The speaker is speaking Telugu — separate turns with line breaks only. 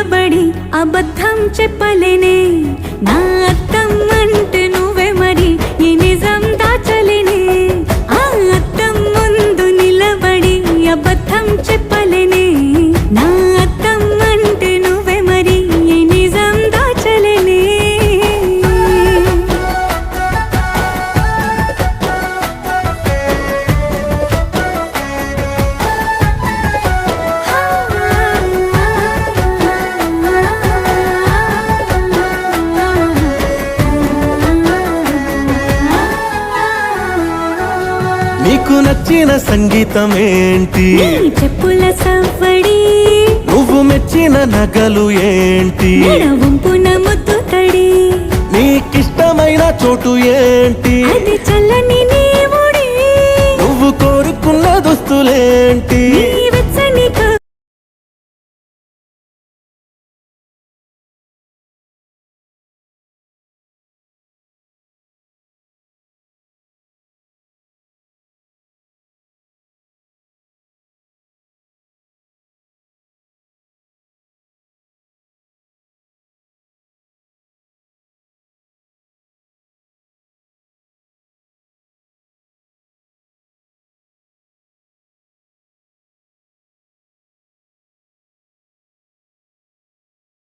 నిలబడి అబద్ధం చెప్పలేనే నా అద్దం అంటే నువ్వే మరి ఈ నిజం దాచలేనే ఆ అద్దం ముందు నిలబడి అబద్ధం చెప్పలేనే నా అద్దం అంటే నువ్వే మరి ఈ నిజం దాచలేనే
నీకు నచ్చిన సంగీతం ఏంటి
నీ చెప్పుల సవ్వడి
నువ్వు మెచ్చిన నగలు ఏంటి
వంపున ముద్దు తడి
నీకిష్టమైన చోటు ఏంటి
అది చల్లని